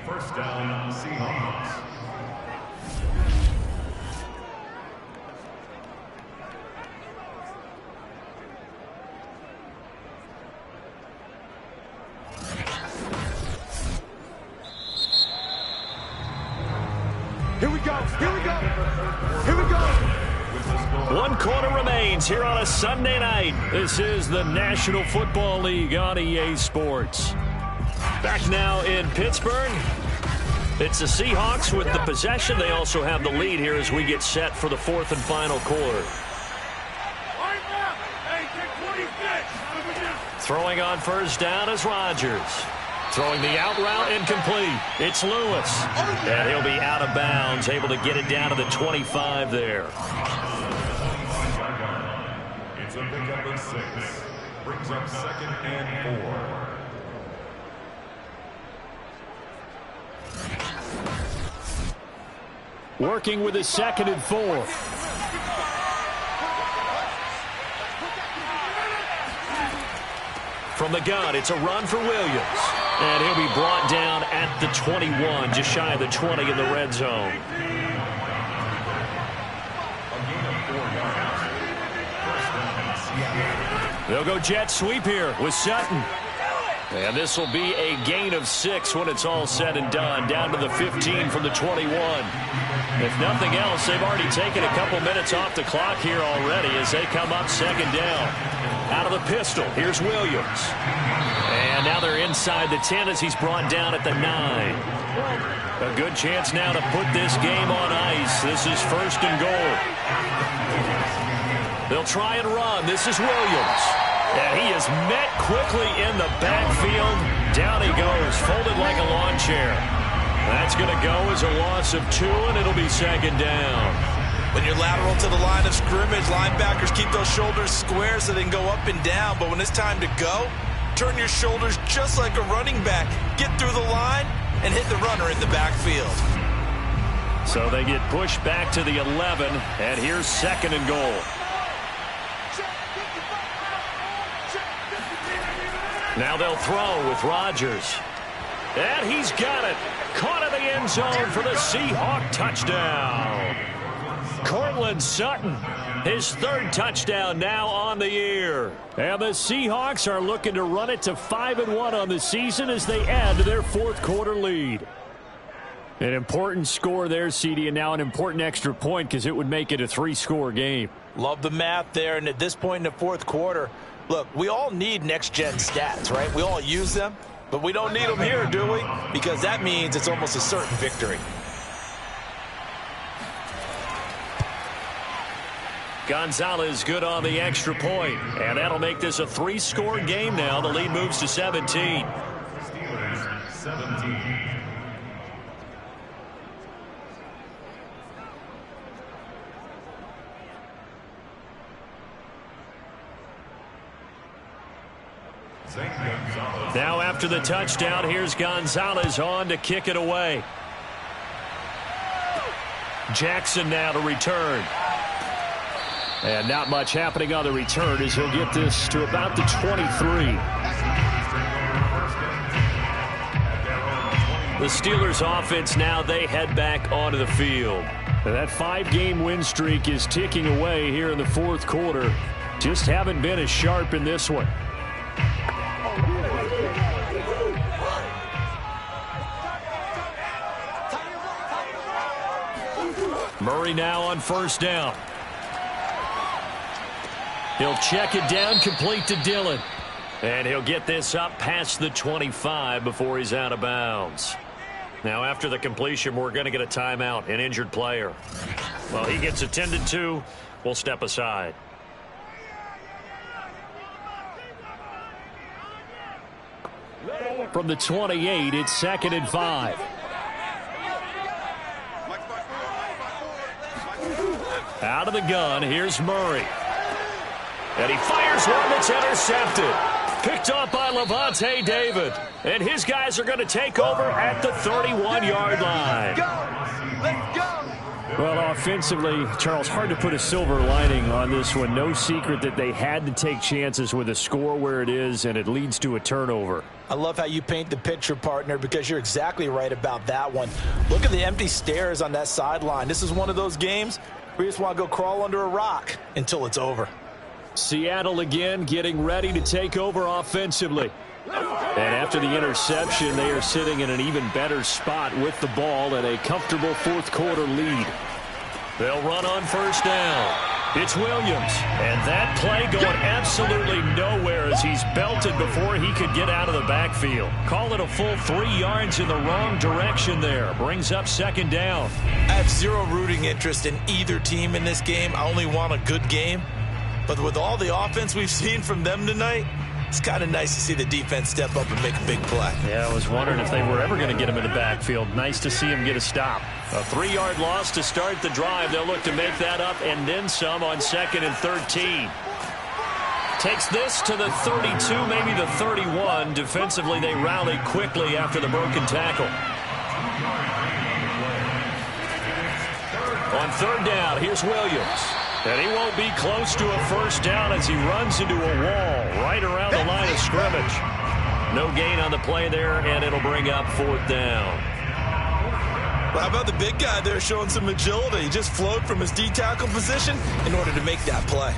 First down, Seahawks. Here we go. Here we go. Here we go. 1 quarter remains here on a Sunday night. This is the National Football League on EA Sports. Back now in Pittsburgh. It's the Seahawks with the possession. They also have the lead here as we get set for the 4th and final quarter. Throwing on 1st down is Rodgers. Throwing the out route incomplete. It's Lewis. And he'll be out of bounds, able to get it down to the 25 there. It's a pickup of 6. Brings up 2nd and 4. Working with his 2nd and 4. From the gun, it's a run for Williams. And he'll be brought down at the 21, just shy of the 20 in the red zone. They'll go jet sweep here with Sutton. And this will be a gain of 6 when it's all said and done, down to the 15 from the 21. If nothing else, they've already taken a couple minutes off the clock here already as they come up 2nd down. Out of the pistol, here's Williams. And now they're inside the 10 as he's brought down at the 9. A good chance now to put this game on ice. This is 1st and goal. They'll try and run. This is Williams. And he is met quickly in the backfield. Down he goes, folded like a lawn chair. That's going to go as a loss of 2, and it'll be 2nd down. When you're lateral to the line of scrimmage, linebackers keep those shoulders square so they can go up and down. But when it's time to go, turn your shoulders just like a running back. Get through the line and hit the runner in the backfield. So they get pushed back to the 11, and here's 2nd and goal. Now they'll throw with Rodgers. And he's got it. Caught in the end zone for the Seahawk touchdown. Cortland Sutton, his 3rd touchdown now on the year. And the Seahawks are looking to run it to 5-1 on the season as they add to their 4th quarter lead. An important score there, CD, and now an important extra point because it would make it a 3-score game. Love the math there, and at this point in the 4th quarter, look, we all need next-gen stats, right? We all use them, but we don't need them here, do we? Because that means it's almost a certain victory. Gonzalez good on the extra point, and that'll make this a 3-score game now. The lead moves to 17. Steelers 17. Now after the touchdown, here's Gonzalez on to kick it away. Jackson now to return. And not much happening on the return as he'll get this to about the 23. The Steelers offense now, they head back onto the field. And that 5-game win streak is ticking away here in the fourth quarter. Just haven't been as sharp in this one. Murray now on first down. He'll check it down, complete to Dillon. And he'll get this up past the 25 before he's out of bounds. Now after the completion, we're going to get a timeout, an injured player. Well, he gets attended to. We'll step aside. From the 28, it's 2nd and 5. Out of the gun, here's Murray. And he fires one that's intercepted. Picked off by Levante David. And his guys are going to take over at the 31-yard line. Let's go. Well, offensively, Charles, hard to put a silver lining on this one. No secret that they had to take chances with a score where it is, and it leads to a turnover. I love how you paint the picture, partner, because you're exactly right about that one. Look at the empty stares on that sideline. This is one of those games where you just want to go crawl under a rock until it's over. Seattle again getting ready to take over offensively. And after the interception, they are sitting in an even better spot with the ball and a comfortable fourth quarter lead. They'll run on first down. It's Williams. And that play going absolutely nowhere as he's belted before he could get out of the backfield. Call it a full 3 yards in the wrong direction there. Brings up 2nd down. I have zero rooting interest in either team in this game. I only want a good game. But with all the offense we've seen from them tonight, it's kind of nice to see the defense step up and make a big play. Yeah, I was wondering if they were ever going to get him in the backfield. Nice to see him get a stop. A 3-yard loss to start the drive. They'll look to make that up and then some on 2nd and 13. Takes this to the 32, maybe the 31. Defensively, they rally quickly after the broken tackle. On 3rd down, here's Williams. And he won't be close to a first down as he runs into a wall right around the line of scrimmage. No gain on the play there, and it'll bring up 4th down. Well, how about the big guy there showing some agility? He just flowed from his D-tackle position in order to make that play.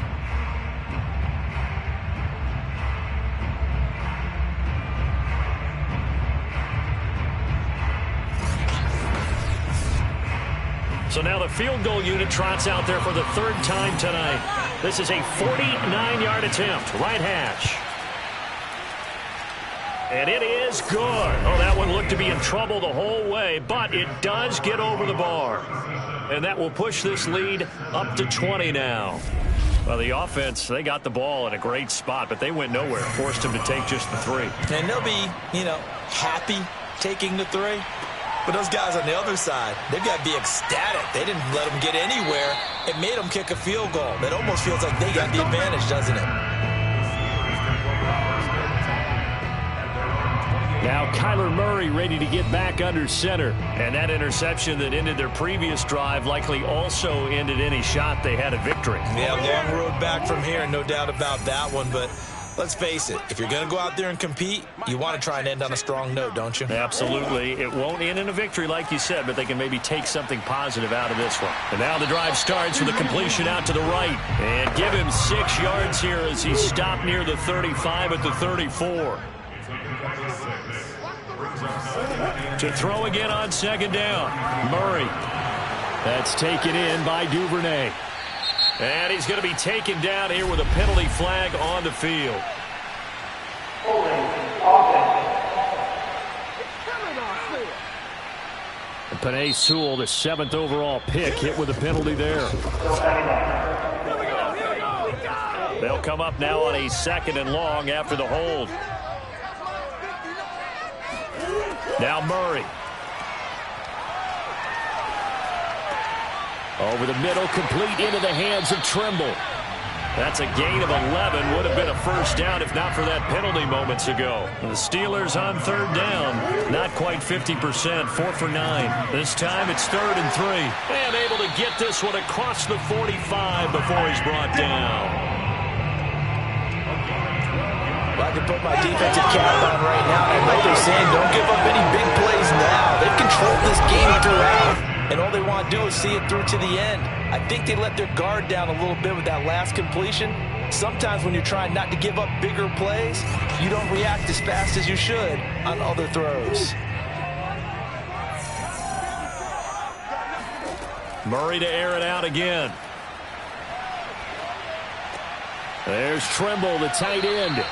So now the field goal unit trots out there for the 3rd time tonight. This is a 49-yard attempt, right hash. And it is good. Oh, that one looked to be in trouble the whole way, but it does get over the bar. And that will push this lead up to 20 now. Well, the offense, they got the ball in a great spot, but they went nowhere. Forced them to take just the 3. And they'll be, happy taking the 3. But those guys on the other side, they've got to be ecstatic. They didn't let them get anywhere. It made them kick a field goal. That almost feels like they got the advantage, doesn't it? Now Kyler Murray ready to get back under center. And that interception that ended their previous drive likely also ended any shot they had at victory. Yeah, long road back from here, no doubt about that one. But let's face it, if you're going to go out there and compete, you want to try and end on a strong note, don't you? Absolutely. It won't end in a victory like you said, but they can maybe take something positive out of this one. And now the drive starts with a completion out to the right. And give him 6 yards here as he stopped near the 35 at the 34. To throw again on 2nd down. Murray. That's taken in by Duvernay. And he's going to be taken down here with a penalty flag on the field. And Penei Sewell, the 7th overall pick, hit with a penalty there. They'll come up now on a 2nd and long after the hold. Now Murray. Over the middle, complete into the hands of Trimble. That's a gain of 11. Would have been a first down if not for that penalty moments ago. The Steelers on third down. Not quite 50%. 4 for 9. This time it's 3rd and 3. And able to get this one across the 45 before he's brought down. Well, I can put my defensive cap on right now. And like they're saying, don't give up any big plays now. They've controlled this game throughout. And all they want to do is see it through to the end. I think they let their guard down a little bit with that last completion. Sometimes when you're trying not to give up bigger plays, you don't react as fast as you should on other throws. Murray to air it out again. There's Trimble, the tight end.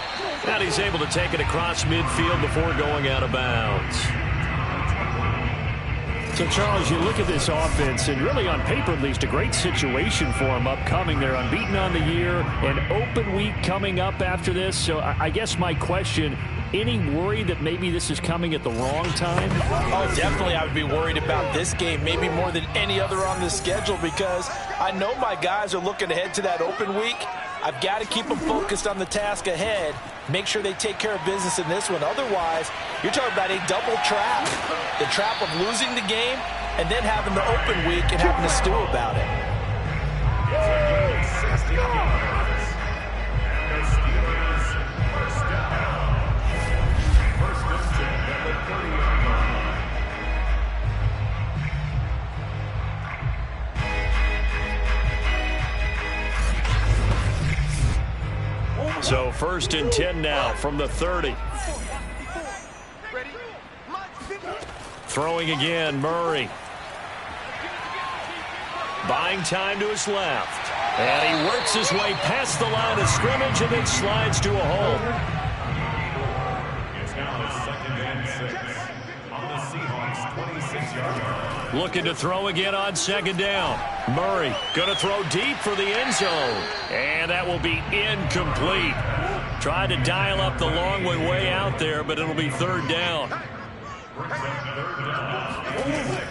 And he's able to take it across midfield before going out of bounds. So, Charles, you look at this offense, and really on paper at least, a great situation for them upcoming. They're unbeaten on the year, an open week coming up after this. So I guess my question, any worry that maybe this is coming at the wrong time? Oh, definitely I would be worried about this game, maybe more than any other on the schedule, because I know my guys are looking ahead to that open week. I've got to keep them focused on the task ahead, make sure they take care of business in this one. Otherwise, you're talking about a double trap. The trap of losing the game and then having the open week and having to stew about it. So 1st and 10 now from the 30. Throwing again, Murray. Buying time to his left. And he works his way past the line of scrimmage and then slides to a hole. It's now 2nd and 6 on the Seahawks 26-yard line. Looking to throw again on 2nd down. Murray going to throw deep for the end zone. And that will be incomplete. Tried to dial up the long way out there, but it'll be 3rd down.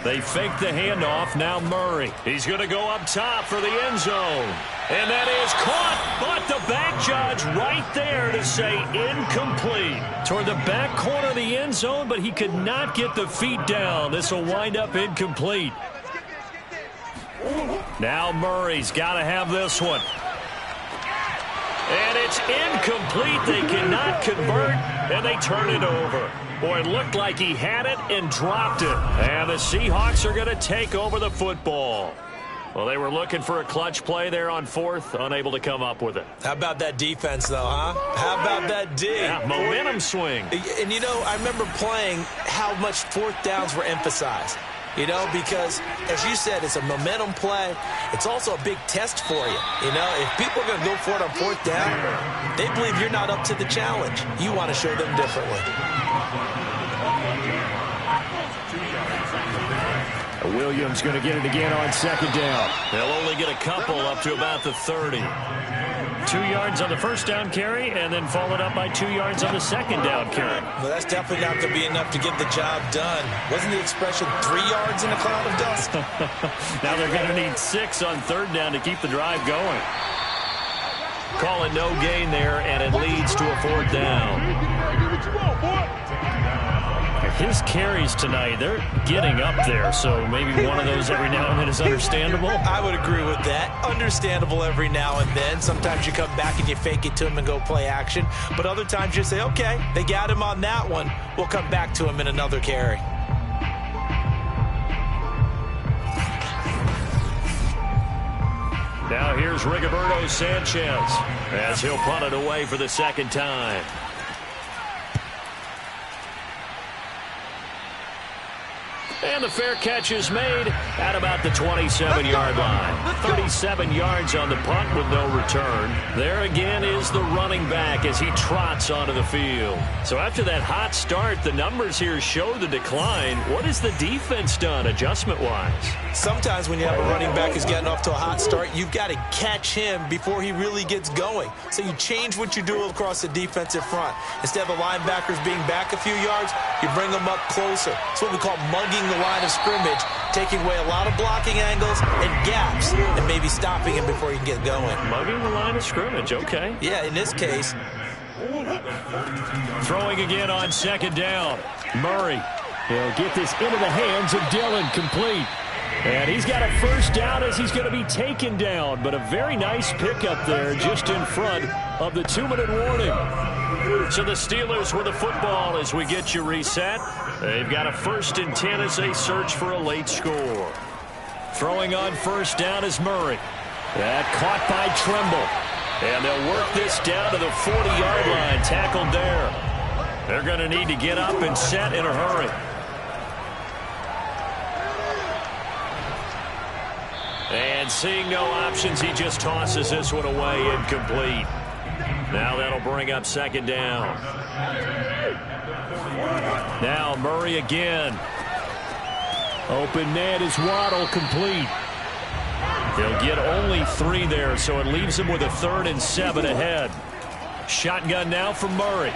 They fake the handoff. Now Murray. He's going to go up top for the end zone. And that is caught. But the back judge right there to say incomplete. Toward the back corner of the end zone, but he could not get the feet down. This will wind up incomplete. Now Murray's got to have this one. And it's incomplete. They cannot convert, and they turn it over. Boy, it looked like he had it and dropped it. And the Seahawks are going to take over the football. Well, they were looking for a clutch play there on 4th, unable to come up with it. How about that defense, though, huh? How about that D? Yeah, momentum swing. And, you know, I remember playing how much 4th downs were emphasized. You know, because, as you said, it's a momentum play. It's also a big test for you. You know, if people are going to go for it on 4th down, they believe you're not up to the challenge. You want to show them differently. Williams going to get it again on 2nd down. They'll only get a couple up to about the 30. 2 yards on the 1st down carry, and then followed up by 2 yards on the 2nd down carry. Well, that's definitely not going to be enough to get the job done. Wasn't the expression 3 yards in a cloud of dust? Now they're going to need 6 on 3rd down to keep the drive going. Call it no gain there, and it leads to a 4th down. His carries tonight, they're getting up there, so maybe one of those every now and then is understandable. I would agree with that. Understandable every now and then. Sometimes you come back and you fake it to him and go play action. But other times you say, okay, they got him on that one. We'll come back to him in another carry. Now here's Rigoberto Sanchez as he'll punt it away for the 2nd time. And the fair catch is made at about the 27-yard line. 37 yards on the punt with no return. There again is the running back as he trots onto the field. So after that hot start, the numbers here show the decline. What has the defense done adjustment-wise? Sometimes when you have a running back who's getting off to a hot start, you've got to catch him before he really gets going. So you change what you do across the defensive front. Instead of the linebackers being back a few yards, you bring them up closer. It's what we call mugging the line of scrimmage, taking away a lot of blocking angles and gaps and maybe stopping him before he can get going. Mugging the line of scrimmage, okay. Yeah, in this case. Throwing again on second down. Murray. He'll get this into the hands of Dillon, complete. And he's got a first down as he's going to be taken down. But a very nice pickup there just in front of the 2-minute warning. So the Steelers with the football as we get you reset. They've got a 1st and 10 as they search for a late score. Throwing on first down is Murray. That caught by Tremble. And they'll work this down to the 40-yard line. Tackled there. They're going to need to get up and set in a hurry. And seeing no options, he just tosses this one away, incomplete. Now that'll bring up second down. Now Murray again. Open man is Waddle, complete. They'll get only 3 there, so it leaves him with a 3rd and 7 ahead. Shotgun now from Murray.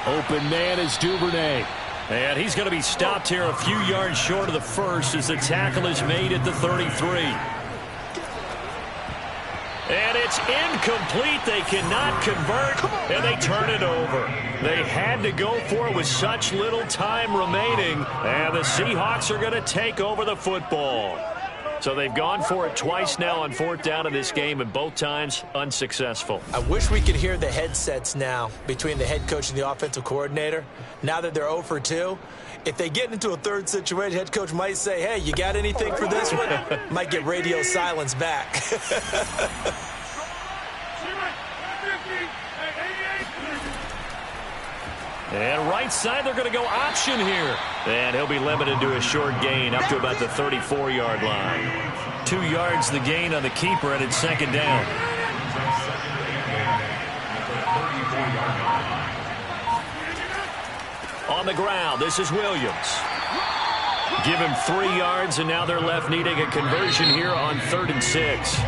Open man is Duvernay. And he's going to be stopped here a few yards short of the first as the tackle is made at the 33. And it's incomplete. They cannot convert, and they turn it over. They had to go for it with such little time remaining, and the Seahawks are going to take over the football. So they've gone for it twice now on 4th down in this game, and both times unsuccessful. I wish we could hear the headsets now between the head coach and the offensive coordinator. Now that they're 0 for 2, if they get into a third situation, head coach might say, hey, you got anything for this one? Might get radio silence back. And right side, they're going to go option here. And he'll be limited to a short gain up to about the 34-yard line. 2 yards the gain on the keeper, and it's second down. On the ground, this is Williams. Give him 3 yards, and now they're left needing a conversion here on 3rd and 6.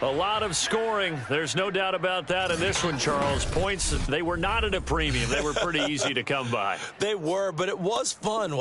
A lot of scoring. There's no doubt about that in this one, Charles. Points, they were not at a premium. They were pretty easy to come by. They were, but it was fun.